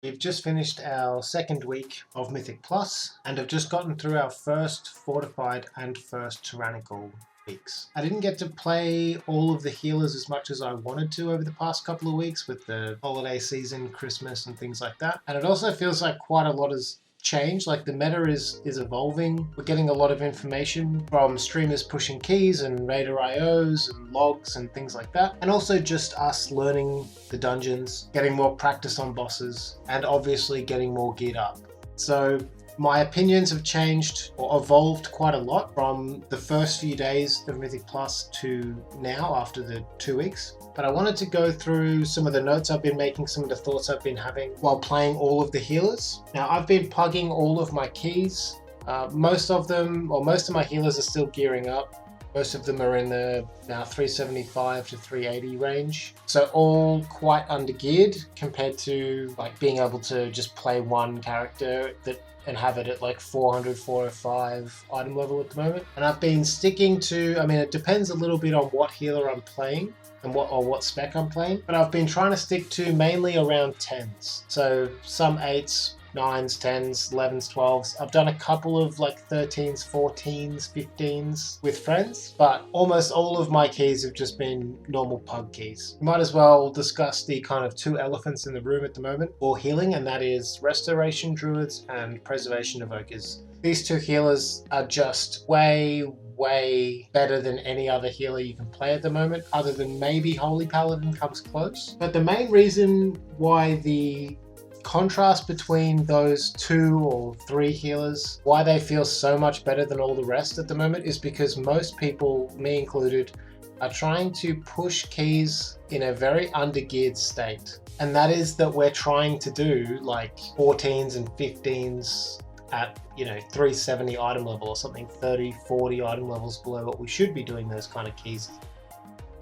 We've just finished our second week of Mythic Plus and have just gotten through our first Fortified and first Tyrannical weeks. I didn't get to play all of the healers as much as I wanted to over the past couple of weeks with the holiday season, Christmas and things like that. And it also feels like quite a lot has changed. Like the meta is evolving. We're getting a lot of information from streamers pushing keys and Raider IOs and logs and things like that. And also just us learning the dungeons, getting more practice on bosses, and obviously getting more geared up. So my opinions have changed or evolved quite a lot from the first few days of Mythic Plus to now after the 2 weeks. But I wanted to go through some of the notes I've been making, some of the thoughts I've been having while playing all of the healers. Now I've been plugging all of my keys. Most of my healers are still gearing up. Most of them are in the now 375 to 380 range. So all quite undergeared compared to like being able to just play one character and have it at like 400, 405 item level at the moment. And I've been sticking to, it depends a little bit on what healer I'm playing and what spec I'm playing, but I've been trying to stick to mainly around 10s. So some 8s, 9s, 10s, 11s, 12s. I've done a couple of like 13s, 14s, 15s with friends, but almost all of my keys have just been normal pug keys. We might as well discuss the kind of two elephants in the room at the moment for healing, and that is Restoration Druids and Preservation Evokers. These two healers are just way better than any other healer you can play at the moment, other than maybe Holy Paladin comes close. But the main reason why the contrast between those 2 or 3 healers, why they feel so much better than all the rest at the moment, is because most people, me included, are trying to push keys in a very undergeared state. And that is that we're trying to do like 14s and 15s at 370 item level or something, 30, 40 item levels below what we should be doing those kind of keys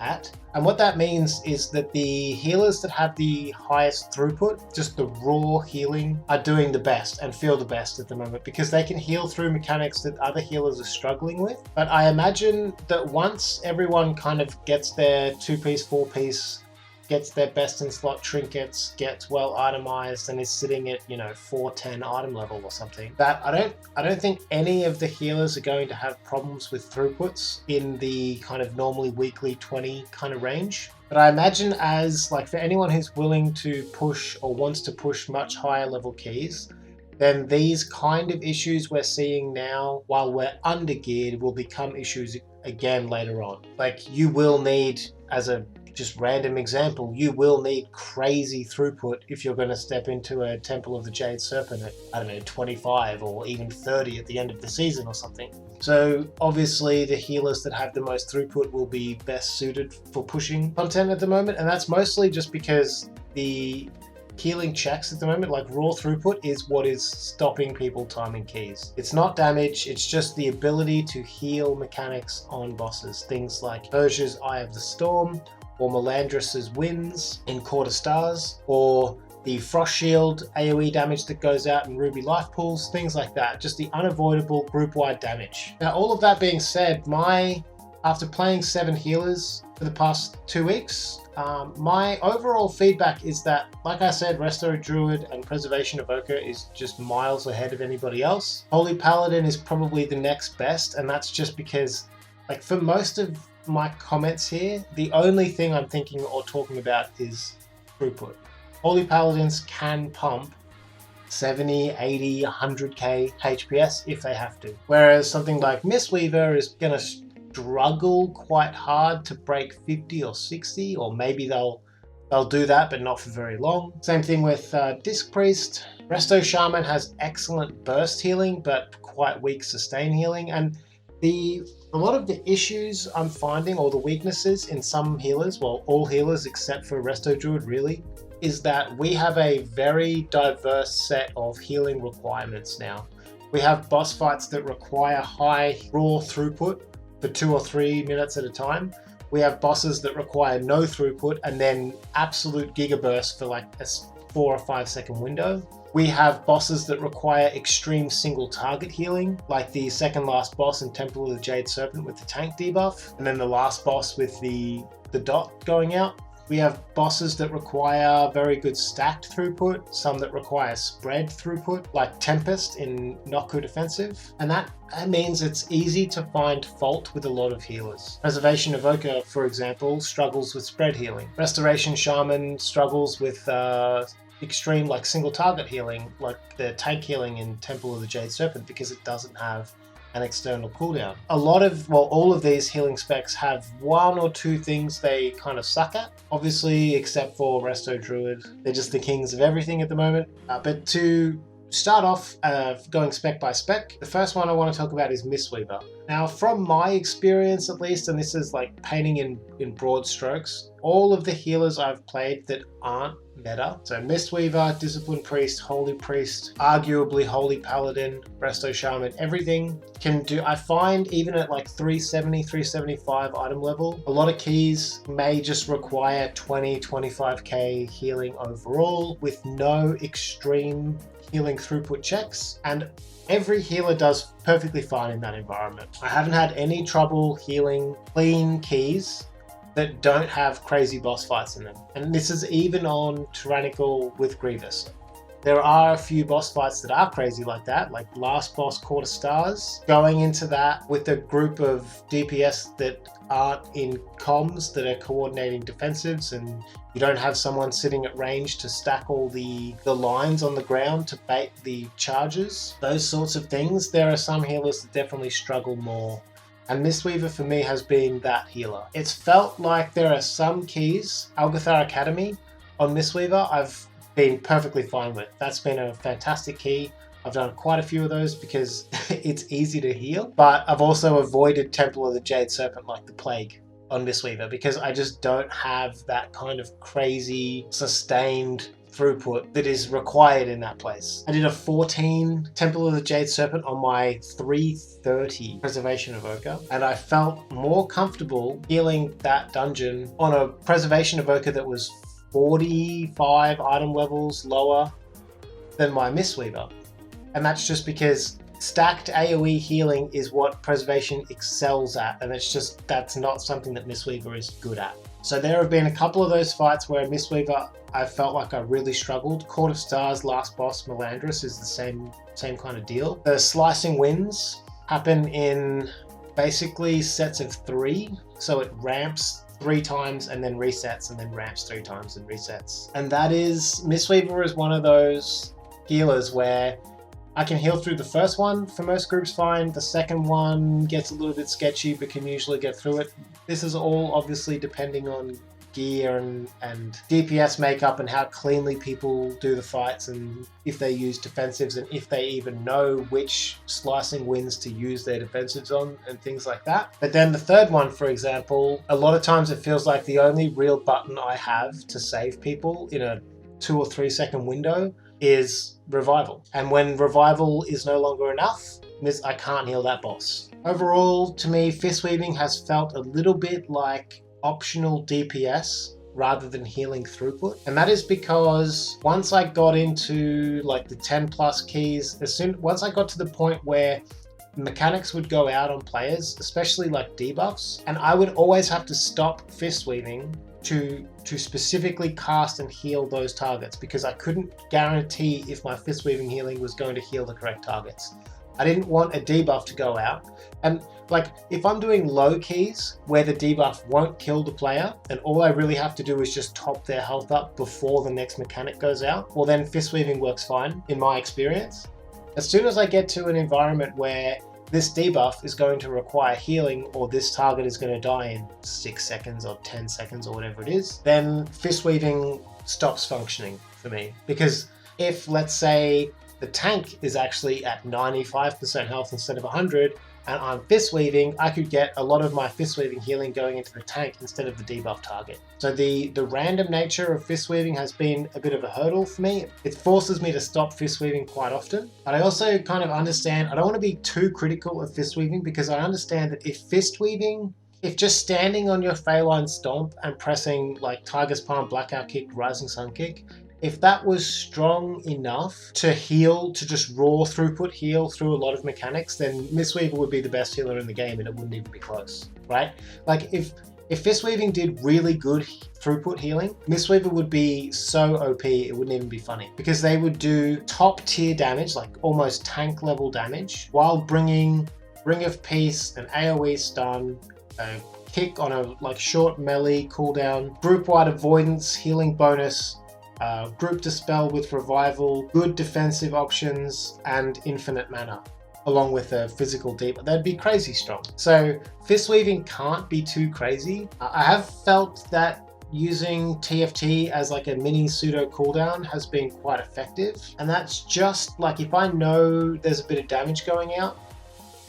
at. And what that means is that the healers that have the highest throughput, just the raw healing, are doing the best and feel the best at the moment because they can heal through mechanics that other healers are struggling with. But I imagine that once everyone kind of gets their 2-piece, 4-piece, gets their best in slot trinkets, gets well itemized, and is sitting at 410 item level or something, that I don't think any of the healers are going to have problems with throughputs in the kind of normally weekly 20 kind of range. But I imagine as like for anyone who's willing to push or wants to push much higher level keys, then these kind of issues we're seeing now while we're undergeared will become issues again later on. Like you will need, as a just random example, you will need crazy throughput if you're going to step into a Temple of the Jade Serpent at, 25 or even 30 at the end of the season or something. So obviously the healers that have the most throughput will be best suited for pushing content at the moment, and that's mostly just because the healing checks at the moment, like raw throughput, is what is stopping people timing keys. It's not damage, it's just the ability to heal mechanics on bosses. Things like Persia's Eye of the Storm, or Melandris's Winds in Court of Stars, or the Frost Shield AoE damage that goes out in Ruby Life Pools, things like that. Just the unavoidable group-wide damage. Now, all of that being said, after playing 7 healers for the past 2 weeks, my overall feedback is that, like I said, Resto Druid and Preservation Evoker is just miles ahead of anybody else. Holy Paladin is probably the next best, and that's just because, like, for most of my comments here, the only thing I'm thinking or talking about is throughput. Holy Paladins can pump 70, 80, 100k HPS if they have to. Whereas something like Mistweaver is going to struggle quite hard to break 50 or 60, or maybe they'll do that, but not for very long. Same thing with Disc Priest. Resto Shaman has excellent burst healing, but quite weak sustain healing. And a lot of the issues I'm finding, or the weaknesses in some healers, well, all healers except for Resto Druid really, is that we have a very diverse set of healing requirements now. We have boss fights that require high raw throughput for 2 or 3 minutes at a time. We have bosses that require no throughput and then absolute gigaburst for like a 4 or 5 second window. We have bosses that require extreme single target healing, like the second last boss in Temple of the Jade Serpent with the tank debuff, and then the last boss with the dot going out. We have bosses that require very good stacked throughput, some that require spread throughput, like Tempest in not good defensive, and that means it's easy to find fault with a lot of healers. Preservation Evoker, for example, struggles with spread healing. Restoration Shaman struggles with extreme like single target healing, like the tank healing in Temple of the Jade Serpent, because it doesn't have an external cooldown. All of these healing specs have one or two things they kind of suck at, obviously, except for Resto Druid. They're just the kings of everything at the moment. But to start off going spec by spec, the first one I want to talk about is Mistweaver. Now, from my experience at least, and this is like painting in broad strokes, all of the healers I've played that aren't meta, so Mistweaver, Disciplined Priest, Holy Priest, arguably Holy Paladin, Resto Shaman, everything can do. I find even at like 370, 375 item level, a lot of keys may just require 20, 25k healing overall with no extreme healing throughput checks, and every healer does perfectly fine in that environment. I haven't had any trouble healing clean keys that don't have crazy boss fights in them. And this is even on Tyrannical with Grievous. There are a few boss fights that are crazy like that, like last boss Quarter Stars. Going into that with a group of DPS that aren't in comms, that are coordinating defensives, and you don't have someone sitting at range to stack all the lines on the ground to bait the charges. Those sorts of things, there are some healers that definitely struggle more. And Mistweaver for me has been that healer. It's felt like there are some keys, Algathar Academy on Mistweaver, I've been perfectly fine with. That's been a fantastic key. I've done quite a few of those because it's easy to heal, but I've also avoided Temple of the Jade Serpent like the plague on Mistweaver because I just don't have that kind of crazy sustained throughput that is required in that place. I did a 14 Temple of the Jade Serpent on my 330 Preservation Evoker, and I felt more comfortable healing that dungeon on a Preservation Evoker that was 45 item levels lower than my Mistweaver. And that's just because stacked AoE healing is what Preservation excels at, and that's not something that Mistweaver is good at. So there have been a couple of those fights where Mistweaver, I felt like I really struggled. Court of Stars, last boss, Melandris is the same kind of deal. The slicing winds happen in basically sets of 3, so it ramps 3 times and then resets, and then ramps 3 times and resets. And that is, Mistweaver is one of those healers where I can heal through the first one for most groups fine. The second one gets a little bit sketchy, but can usually get through it. This is all obviously depending on gear and DPS makeup and how cleanly people do the fights, and if they use defensives, and if they even know which slicing winds to use their defensives on and things like that. But then the third one, for example, a lot of times it feels like the only real button I have to save people in a 2 or 3 second window is revival. And when revival is no longer enough, I can't heal that boss. Overall, to me, fist weaving has felt a little bit like optional DPS rather than healing throughput. And that is because once I got into like the 10 plus keys, once I got to the point where mechanics would go out on players, especially like debuffs, and I would always have to stop fist weaving to specifically cast and heal those targets, because I couldn't guarantee if my fist weaving healing was going to heal the correct targets. I didn't want a debuff to go out, and like if I'm doing low keys where the debuff won't kill the player and all I really have to do is just top their health up before the next mechanic goes out, well then fist weaving works fine in my experience. As soon as I get to an environment where this debuff is going to require healing, or this target is going to die in 6 seconds or 10 seconds or whatever it is, then fist weaving stops functioning for me. Because if, let's say, the tank is actually at 95% health instead of 100, and I'm fist weaving, I could get a lot of my fist weaving healing going into the tank instead of the debuff target. So the random nature of fist weaving has been a bit of a hurdle for me. It forces me to stop fist weaving quite often. But I also kind of understand, I don't want to be too critical of fist weaving, because I understand that if just standing on your Phalanx Stomp and pressing like Tiger's Palm, Blackout Kick, Rising Sun Kick, if that was strong enough to heal, to just raw throughput heal through a lot of mechanics, then Mistweaver would be the best healer in the game and it wouldn't even be close, right? Like if If Fistweaving did really good throughput healing, Mistweaver would be so OP it wouldn't even be funny, because they would do top tier damage, like almost tank level damage, while bringing Ring of Peace, an AoE stun, a kick on a like short melee cooldown, group wide avoidance, healing bonus, group dispel with revival, good defensive options, and infinite mana, along with a physical deep. That'd be crazy strong. So Fistweaving can't be too crazy. I have felt that using TFT as like a mini pseudo cooldown has been quite effective, and that's just like if I know there's a bit of damage going out,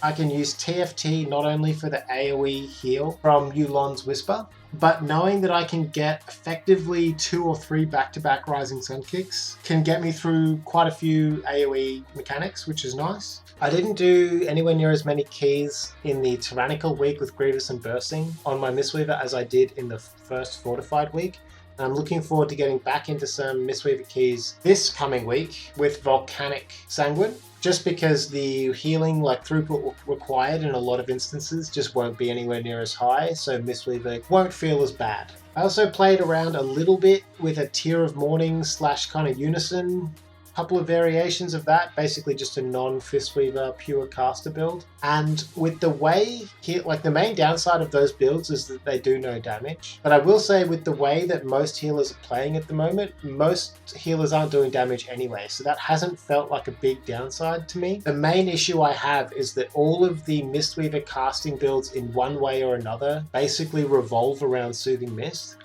I can use TFT not only for the AoE heal from Yulon's Whisper, but knowing that I can get effectively 2 or 3 back-to-back Rising Sun kicks can get me through quite a few AoE mechanics, which is nice. I didn't do anywhere near as many keys in the Tyrannical week with Grievous and Bursting on my Mistweaver as I did in the first Fortified week. And I'm looking forward to getting back into some Mistweaver keys this coming week with Volcanic Sanguine, just because the healing like throughput required in a lot of instances just won't be anywhere near as high, so Mistweaver won't feel as bad. I also played around a little bit with a Tear of Morning / kind of Unison, couple of variations of that, basically just a non-Fistweaver pure caster build. And with the way, like the main downside of those builds is that they do no damage. But I will say with the way that most healers are playing at the moment, most healers aren't doing damage anyway, so that hasn't felt like a big downside to me. The main issue I have is that all of the Mistweaver casting builds in one way or another basically revolve around Soothing Mist,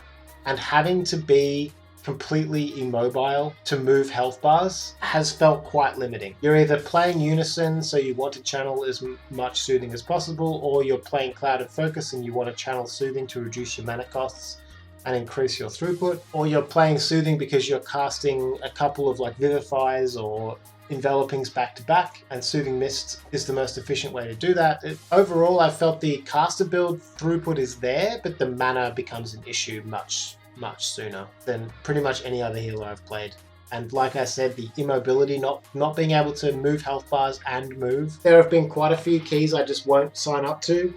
and having to be completely immobile to move health bars has felt quite limiting. You're either playing Unison, so you want to channel as much Soothing as possible, or you're playing Clouded Focus and you want to channel Soothing to reduce your mana costs and increase your throughput, or you're playing Soothing because you're casting a couple of like Vivifies or Envelopings back to back, and Soothing Mist is the most efficient way to do that. Overall, I felt the caster build throughput is there, but the mana becomes an issue much sooner than pretty much any other healer I've played. And like I said, the immobility, not being able to move health bars and move. There have been quite a few keys I just won't sign up to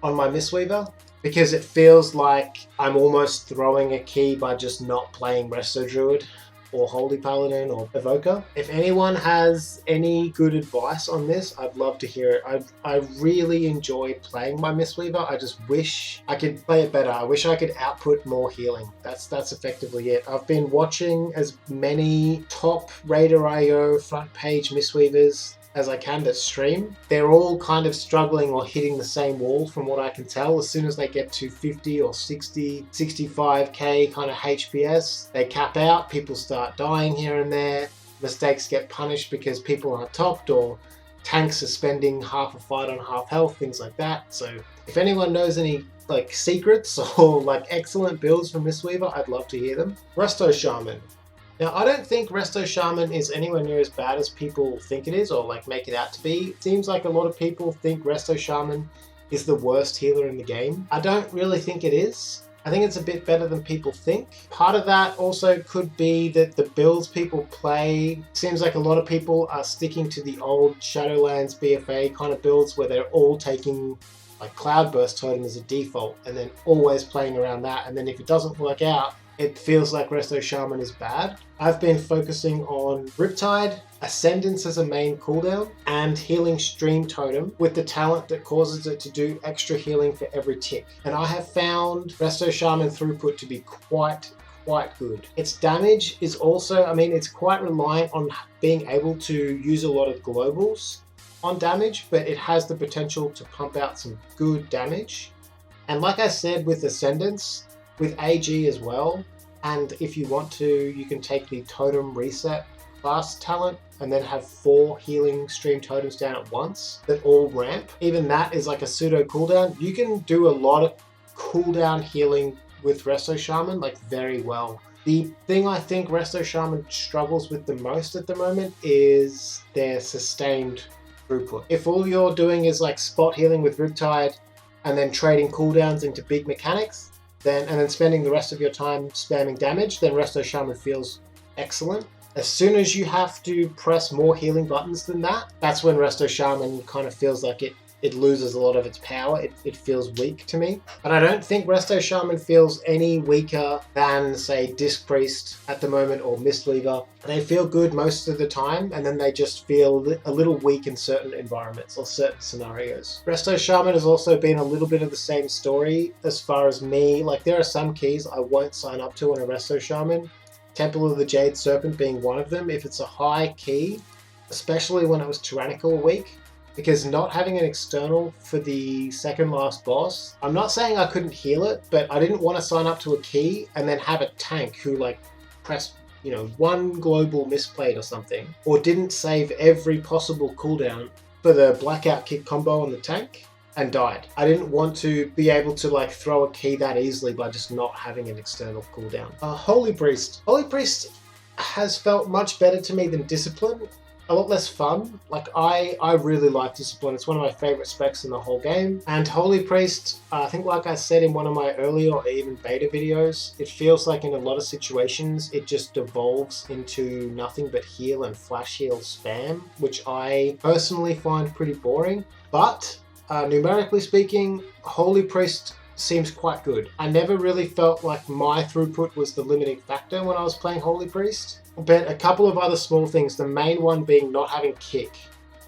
on my Mistweaver, because it feels like I'm almost throwing a key by just not playing Resto Druid or Holy Paladin or Evoker. If anyone has any good advice on this, I'd love to hear it. I really enjoy playing my Mistweaver. I just wish I could play it better. I wish I could output more healing. That's effectively it. I've been watching as many top Raider.io front page Mistweavers as I can that stream. They're all kind of struggling or hitting the same wall from what I can tell. As soon as they get to 50 or 60, 65k kind of HPS, they cap out, people start dying here and there, mistakes get punished because people aren't topped, or tanks are spending half a fight on half health, things like that. So if anyone knows any like secrets or like excellent builds from Mistweaver, I'd love to hear them. Resto Shaman. Now, I don't think Resto Shaman is anywhere near as bad as people think it is, or like make it out to be. It seems like a lot of people think Resto Shaman is the worst healer in the game. I don't really think it is. I think it's a bit better than people think. Part of that also could be that the builds people play, seems like a lot of people are sticking to the old Shadowlands BFA kind of builds where they're all taking like Cloudburst Totem as a default and then always playing around that. And then if it doesn't work out, it feels like Resto Shaman is bad. I've been focusing on Riptide, Ascendance as a main cooldown, and Healing Stream Totem with the talent that causes it to do extra healing for every tick. And I have found Resto Shaman throughput to be quite good. Its damage is also, I mean, it's quite reliant on being able to use a lot of globals on damage, but it has the potential to pump out some good damage. And like I said with Ascendance, with AG as well, and if you want to, you can take the Totem Reset class talent and then have 4 healing stream totems down at once that all ramp. Even that is like a pseudo cooldown. You can do a lot of cooldown healing with Resto Shaman, like very well. The thing I think Resto Shaman struggles with the most at the moment is their sustained throughput. If all you're doing is like spot healing with Riptide and then trading cooldowns into big mechanics, and then spending the rest of your time spamming damage, then Resto Shaman feels excellent. As soon as you have to press more healing buttons than that, that's when Resto Shaman kind of feels like it loses a lot of its power. It feels weak to me. But I don't think Resto Shaman feels any weaker than, say, Disc Priest at the moment or Mistweaver. They feel good most of the time, and then they just feel a little weak in certain environments or certain scenarios. Resto Shaman has also been a little bit of the same story as far as me. Like, there are some keys I won't sign up to on a Resto Shaman. Temple of the Jade Serpent being one of them. If it's a high key, especially when it was Tyrannical week, because not having an external for the second last boss, I'm not saying I couldn't heal it, but I didn't want to sign up to a key and then have a tank who like pressed, you know, one global misplayed or something, or didn't save every possible cooldown for the blackout kick combo on the tank and died. I didn't want to be able to like throw a key that easily by just not having an external cooldown. Holy Priest. Holy Priest has felt much better to me than Discipline. A lot less fun. Like, I really like Discipline. It's one of my favorite specs in the whole game. And Holy Priest, I think like I said in one of my earlier or even beta videos, it feels like in a lot of situations it just devolves into nothing but heal and flash heal spam, which I personally find pretty boring. But numerically speaking, Holy Priest seems quite good. I never really felt like my throughput was the limiting factor when I was playing Holy Priest. But a couple of other small things, the main one being not having kick.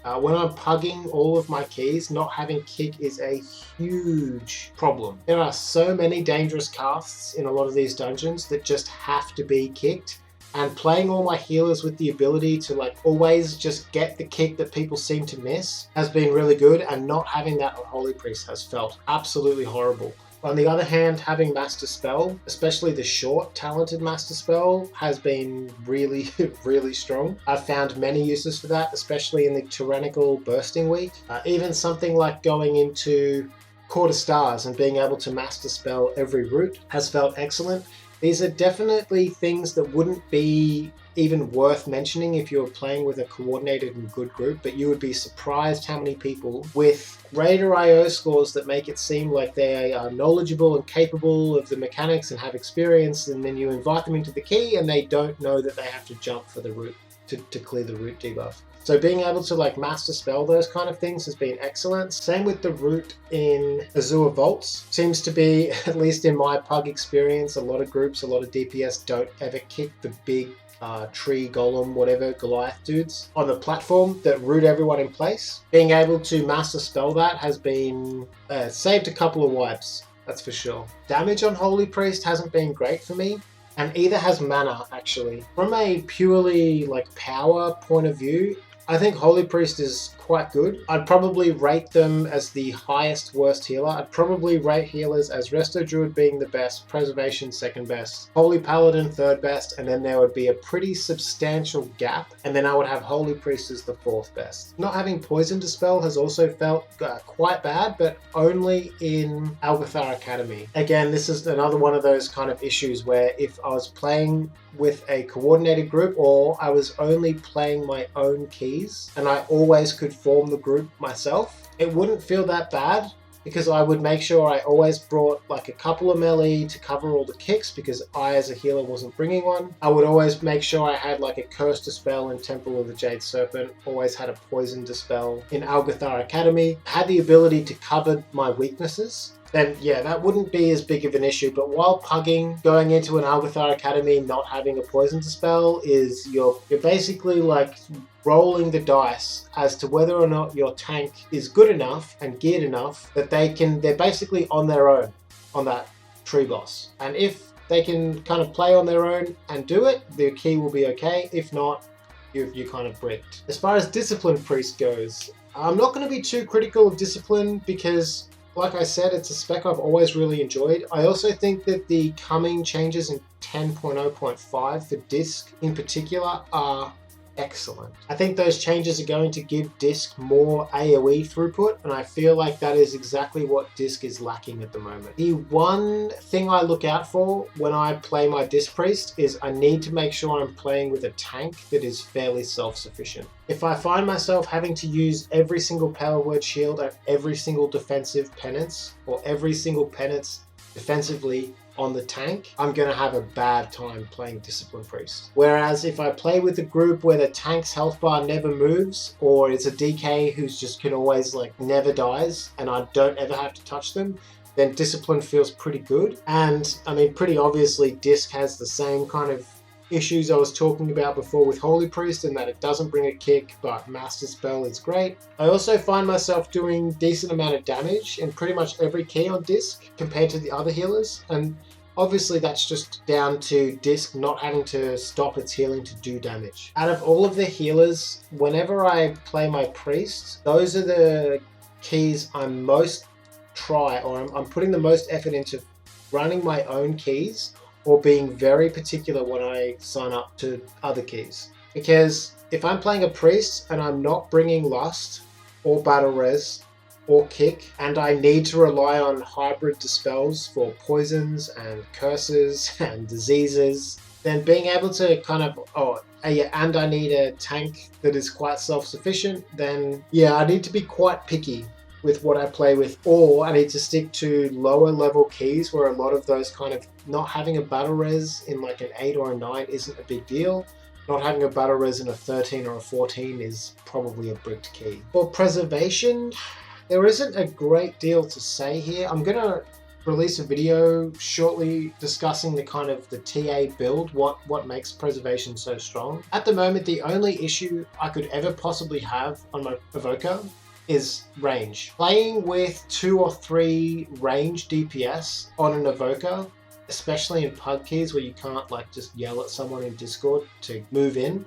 When I'm pugging all of my keys, not having kick is a huge problem. There are so many dangerous casts in a lot of these dungeons that just have to be kicked. And playing all my healers with the ability to like always just get the kick that people seem to miss has been really good, and not having that on Holy Priest has felt absolutely horrible. On the other hand, having Master Spell, especially the short talented Master Spell, has been really, really strong. I've found many uses for that, especially in the Tyrannical Bursting week. Even something like going into Court of Stars and being able to Master Spell every route has felt excellent. These are definitely things that wouldn't be even worth mentioning if you were playing with a coordinated and good group, but you would be surprised how many people with greater IO scores that make it seem like they are knowledgeable and capable of the mechanics and have experience, and then you invite them into the key and they don't know that they have to jump for the route to clear the route debuff. So being able to like Master Spell those kind of things has been excellent. Same with the route in Azure Vaults. Seems to be, at least in my pug experience, a lot of groups, a lot of DPS don't ever kick the big tree golem, whatever, Goliath dudes on the platform that root everyone in place. Being able to Master Spell that has been saved a couple of wipes, that's for sure. Damage on Holy Priest hasn't been great for me, and either has mana actually. From a purely like power point of view, I think Holy Priest is quite good. I'd probably rate them as the highest worst healer. I'd probably rate healers as Resto Druid being the best, Preservation second best, Holy Paladin third best, and then there would be a pretty substantial gap, and then I would have Holy Priest as the fourth best. Not having Poison Dispel has also felt quite bad, but only in Algathar Academy. Again, this is another one of those kind of issues where if I was playing with a coordinated group, or I was only playing my own keys and I always could form the group myself, it wouldn't feel that bad, because I would make sure I always brought like a couple of melee to cover all the kicks because I as a healer wasn't bringing one. I would always make sure I had like a Curse Dispel in Temple of the Jade Serpent, always had a Poison Dispel in Algathar Academy, had the ability to cover my weaknesses. Then yeah, that wouldn't be as big of an issue. But while pugging, going into an Algathar Academy not having a Poison Dispel is you're basically like rolling the dice as to whether or not your tank is good enough and geared enough that they're basically on their own on that tree boss. And if they can kind of play on their own and do it, their key will be okay. If not, you kind of bricked. As far as Discipline Priest goes, I'm not going to be too critical of Discipline because, like I said, it's a spec I've always really enjoyed. I also think that the coming changes in 10.0.5 for Disc in particular are excellent. I think those changes are going to give Disc more AoE throughput, and I feel like that is exactly what Disc is lacking at the moment. The one thing I look out for when I play my Disc Priest is I need to make sure I'm playing with a tank that is fairly self-sufficient. If I find myself having to use every single power word shield and every single defensive penance, or every single penance defensively on the tank, I'm going to have a bad time playing Discipline Priest. Whereas if I play with a group where the tank's health bar never moves, or it's a DK who's just can always like never dies and I don't ever have to touch them, then Discipline feels pretty good. And I mean, pretty obviously Disc has the same kind of issues I was talking about before with Holy Priest, in that it doesn't bring a kick, but Master Spell is great. I also find myself doing decent amount of damage in pretty much every key on Disc compared to the other healers, and obviously that's just down to Disc not having to stop its healing to do damage. Out of all of the healers, whenever I play my Priest, those are the keys I'm putting the most effort into running my own keys, or being very particular when I sign up to other keys. Because if I'm playing a Priest and I'm not bringing Lust or Battle Res or Kick, and I need to rely on hybrid dispels for poisons and curses and diseases, then being able to kind of, and I need a tank that is quite self-sufficient, then yeah, I need to be quite picky with what I play with, or I need to stick to lower level keys where a lot of those kind of not having a battle res in like an 8 or a 9 isn't a big deal. Not having a battle res in a 13 or a 14 is probably a bricked key. For preservation, there isn't a great deal to say here. I'm gonna release a video shortly discussing the kind of the TA build, what makes preservation so strong. At the moment, the only issue I could ever possibly have on my Evoker is range. Playing with 2 or 3 range DPS on an Evoker, especially in pug keys where you can't like just yell at someone in Discord to move in,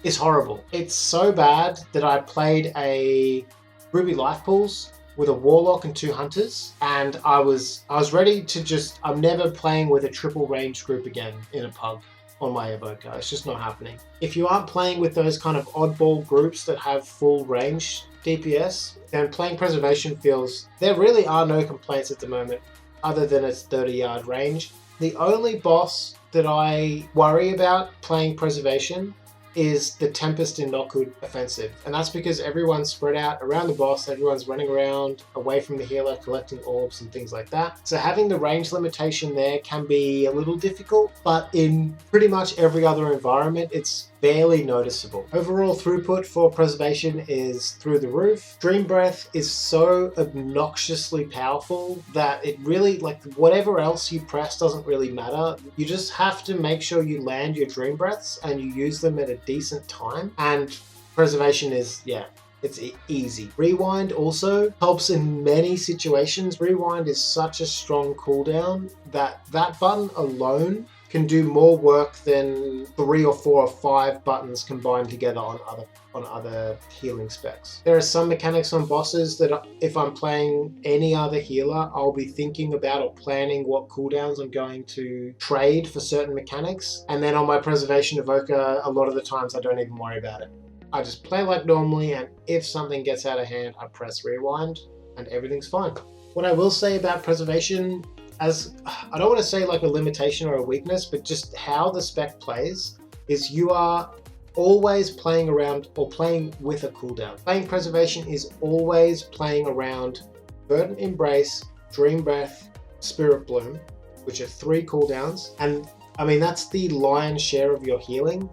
is horrible. It's so bad that I played a Ruby Life Pools with a Warlock and 2 Hunters, and I was ready to just, I'm never playing with a triple range group again in a pug on my Evoker. It's just not happening. If you aren't playing with those kind of oddball groups that have full range DPS, then playing Preservation feels, there really are no complaints at the moment other than its 30-yard range. The only boss that I worry about playing Preservation is the Tempest in Knockwood offensive, and that's because everyone's spread out around the boss, everyone's running around away from the healer collecting orbs and things like that. So having the range limitation there can be a little difficult, but in pretty much every other environment it's barely noticeable. Overall throughput for Preservation is through the roof. Dream Breath is so obnoxiously powerful that it really, like, whatever else you press doesn't really matter. You just have to make sure you land your Dream Breaths and you use them at a decent time, and Preservation is, yeah, it's easy. Rewind also helps in many situations. Rewind is such a strong cooldown that button alone can do more work than 3 or 4 or 5 buttons combined together on other healing specs. There are some mechanics on bosses that if I'm playing any other healer, I'll be thinking about or planning what cooldowns I'm going to trade for certain mechanics. And then on my Preservation Evoker, a lot of the times I don't even worry about it. I just play like normally, and if something gets out of hand, I press rewind and everything's fine. What I will say about Preservation, as I don't want to say like a limitation or a weakness, but just how the spec plays, is you are always playing around or playing with a cooldown. Playing Preservation is always playing around Verdant Embrace, Dream Breath, Spirit Bloom, which are 3 cooldowns, and I mean that's the lion's share of your healing.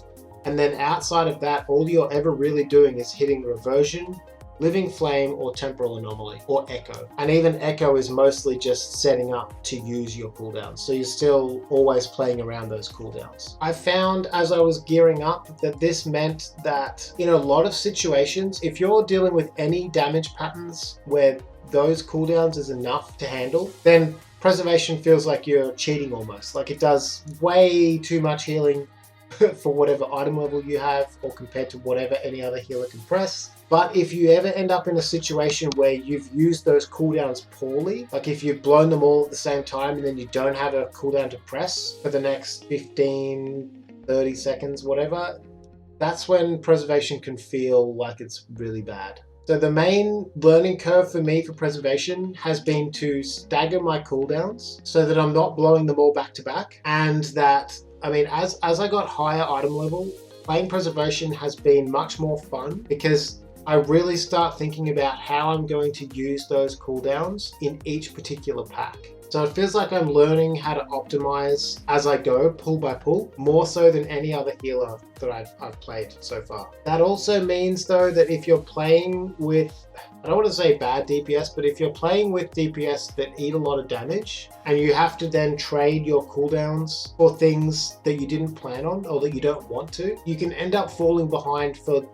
And then outside of that, all you're ever really doing is hitting Reversion, Living Flame, or Temporal Anomaly, or Echo. And even Echo is mostly just setting up to use your cooldowns. So you're still always playing around those cooldowns. I found as I was gearing up that this meant that in a lot of situations, if you're dealing with any damage patterns where those cooldowns is enough to handle, then Preservation feels like you're cheating almost. Like it does way too much healing for whatever item level you have, or compared to whatever any other healer can press. But if you ever end up in a situation where you've used those cooldowns poorly, like if you've blown them all at the same time and then you don't have a cooldown to press for the next 15, 30 seconds, whatever, that's when Preservation can feel like it's really bad. So the main learning curve for me for Preservation has been to stagger my cooldowns so that I'm not blowing them all back to back, and that, I mean, as I got higher item level, playing Preservation has been much more fun because I really start thinking about how I'm going to use those cooldowns in each particular pack. So it feels like I'm learning how to optimize as I go, pull by pull, more so than any other healer that I've played so far. That also means though that if you're playing with, I don't want to say bad DPS, but if you're playing with DPS that eat a lot of damage and you have to then trade your cooldowns for things that you didn't plan on or that you don't want to, you can end up falling behind for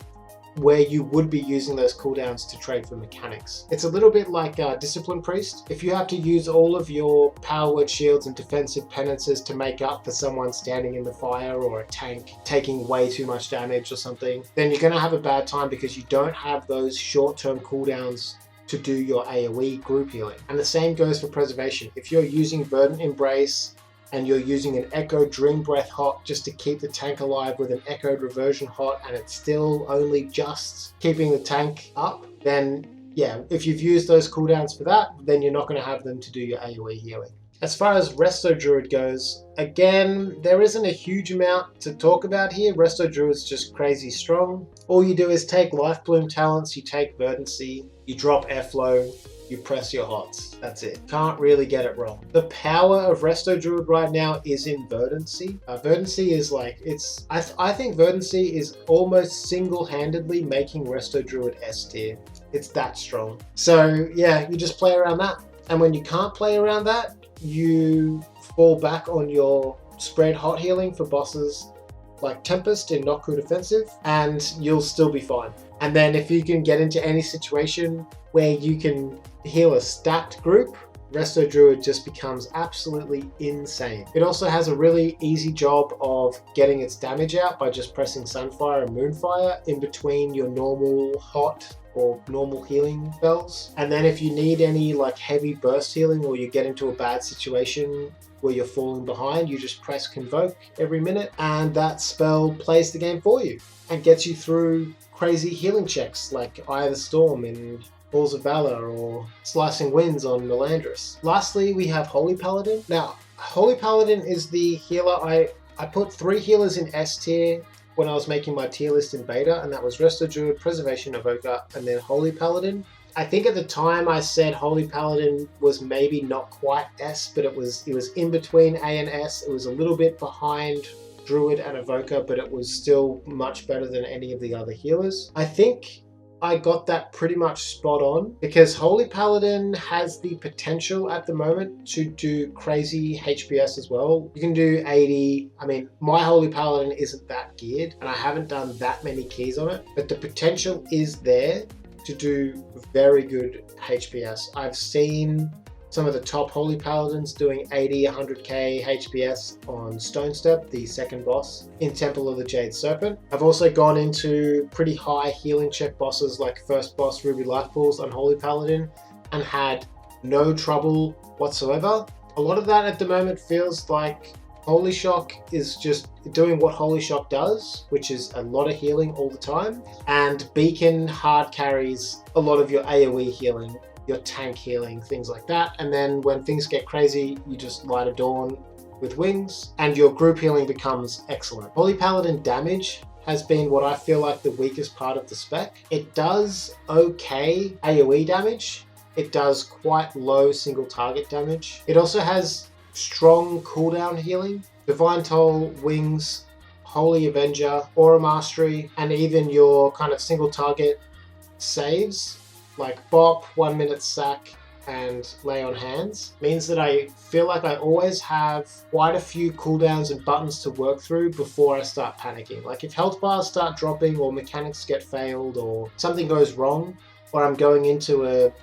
where you would be using those cooldowns to trade for mechanics. It's a little bit like Discipline Priest. If you have to use all of your power word shields and defensive penances to make up for someone standing in the fire or a tank taking way too much damage or something, then you're going to have a bad time because you don't have those short-term cooldowns to do your AoE group healing. And the same goes for preservation. If you're using Verdant Embrace and you're using an Echoed Dream Breath Hot just to keep the tank alive with an Echoed Reversion Hot and it's still only just keeping the tank up, then yeah, if you've used those cooldowns for that, then you're not going to have them to do your AoE healing. As far as Resto Druid goes, again, there isn't a huge amount to talk about here. Resto Druid's just crazy strong. All you do is take Life Bloom talents, you take Verdancy, you drop Airflow, you press your hots. That's it. Can't really get it wrong. The power of Resto Druid right now is in Verdancy. Verdancy is like, I think Verdancy is almost single-handedly making Resto Druid S tier. It's that strong. So yeah, you just play around that. And when you can't play around that, you fall back on your spread hot healing for bosses like Tempest in Not Cool Defensive, and you'll still be fine. And then if you can get into any situation where you can heal a stacked group, Resto Druid just becomes absolutely insane. It also has a really easy job of getting its damage out by just pressing Sunfire and Moonfire in between your normal hot or normal healing spells. And then if you need any like heavy burst healing or you get into a bad situation where you're falling behind, you just press Convoke every minute and that spell plays the game for you and gets you through crazy healing checks like Eye of the Storm in Balls of Valor or Slicing Winds on Melandris. Lastly, we have Holy Paladin. Now, Holy Paladin is the healer. I put 3 healers in S tier when I was making my tier list in beta, and that was Resto Druid, Preservation Evoker, and then Holy Paladin. I think at the time I said Holy Paladin was maybe not quite S, but it was in between A and S. It was a little bit behind Druid and Evoker, but it was still much better than any of the other healers. I think I got that pretty much spot on because Holy Paladin has the potential at the moment to do crazy HPS as well. You can do 80. I mean, my Holy Paladin isn't that geared and I haven't done that many keys on it, but the potential is there to do very good HPS. I've seen some of the top Holy Paladins doing 80, 100k HPS on Stone Step, the second boss in Temple of the Jade Serpent. I've also gone into pretty high healing check bosses like first boss Ruby Life Pools on Holy Paladin and had no trouble whatsoever. A lot of that at the moment feels like Holy Shock is just doing what Holy Shock does, which is a lot of healing all the time, and Beacon hard carries a lot of your AoE healing, your tank healing, things like that. And then when things get crazy, you just Light of Dawn with wings and your group healing becomes excellent. Holy Paladin damage has been what I feel like the weakest part of the spec. It does okay AoE damage. It does quite low single target damage. It also has strong cooldown healing, Divine Toll, Wings, Holy Avenger, Aura Mastery, and even your kind of single target saves like Bop, 1 minute sack, and Lay on Hands means that I feel like I always have quite a few cooldowns and buttons to work through before I start panicking. Like if health bars start dropping or mechanics get failed or something goes wrong, or I'm going into a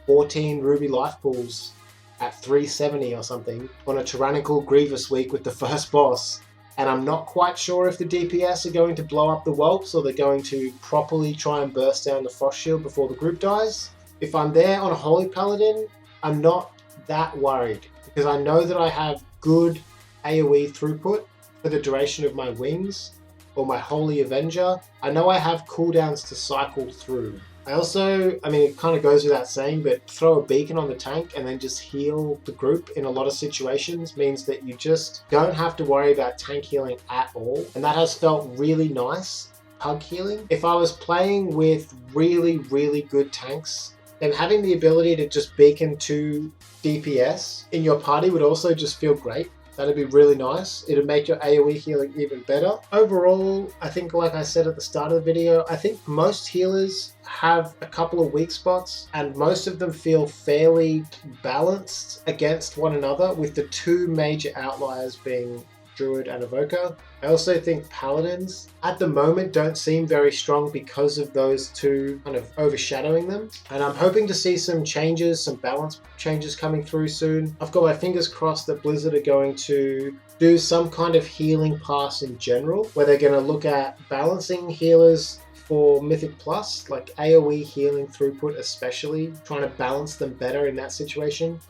14 Ruby Life Pools at 370 or something on a Tyrannical Grievous week with the first boss, and I'm not quite sure if the DPS are going to blow up the whelps or they're going to properly try and burst down the Frost Shield before the group dies. If I'm there on a Holy Paladin, I'm not that worried because I know that I have good AoE throughput for the duration of my wings or my Holy Avenger. I know I have cooldowns to cycle through. I also, I mean, it kind of goes without saying, but throw a beacon on the tank and then just heal the group in a lot of situations means that you just don't have to worry about tank healing at all. And that has felt really nice, hug healing. If I was playing with really, really good tanks then having the ability to just beacon to DPS in your party would also just feel great. That'd be really nice. It'd make your AoE healing even better. Overall, I think like I said at the start of the video, I think most healers have a couple of weak spots and most of them feel fairly balanced against one another, with the two major outliers being Druid and Evoker. I also think Paladins at the moment don't seem very strong because of those two kind of overshadowing them. And I'm hoping to see some changes, some balance changes coming through soon. I've got my fingers crossed that Blizzard are going to do some kind of healing pass in general, where they're going to look at balancing healers for Mythic Plus, like AoE healing throughput especially, trying to balance them better in that situation.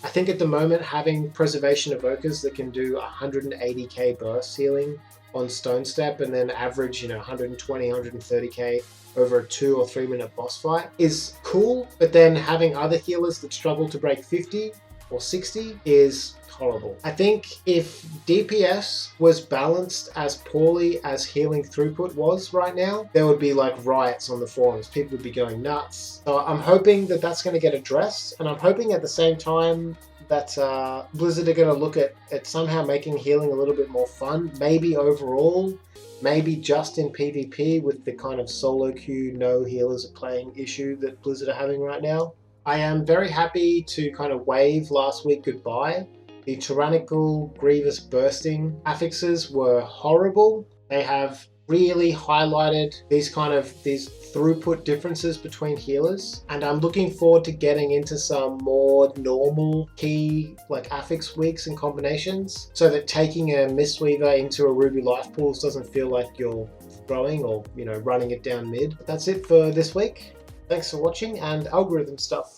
I think at the moment having Preservation Evokers that can do 180k burst healing on Stone Step and then average 120, 130k over a 2 or 3 minute boss fight is cool, but then having other healers that struggle to break 50 or 60 is horrible. I think if DPS was balanced as poorly as healing throughput was right now, there would be like riots on the forums. People would be going nuts. So I'm hoping that that's going to get addressed, and I'm hoping at the same time that Blizzard are going to look at somehow making healing a little bit more fun. Maybe overall, maybe just in PvP with the kind of solo queue no healers are playing issue that Blizzard are having right now. I am very happy to kind of wave last week goodbye. The Tyrannical Grievous Bursting affixes were horrible. They have really highlighted these throughput differences between healers, and I'm looking forward to getting into some more normal key like affix weeks and combinations, so that taking a Mistweaver into a Ruby Life Pools doesn't feel like you're throwing or running it down mid. But that's it for this week. Thanks for watching, and algorithm stuff.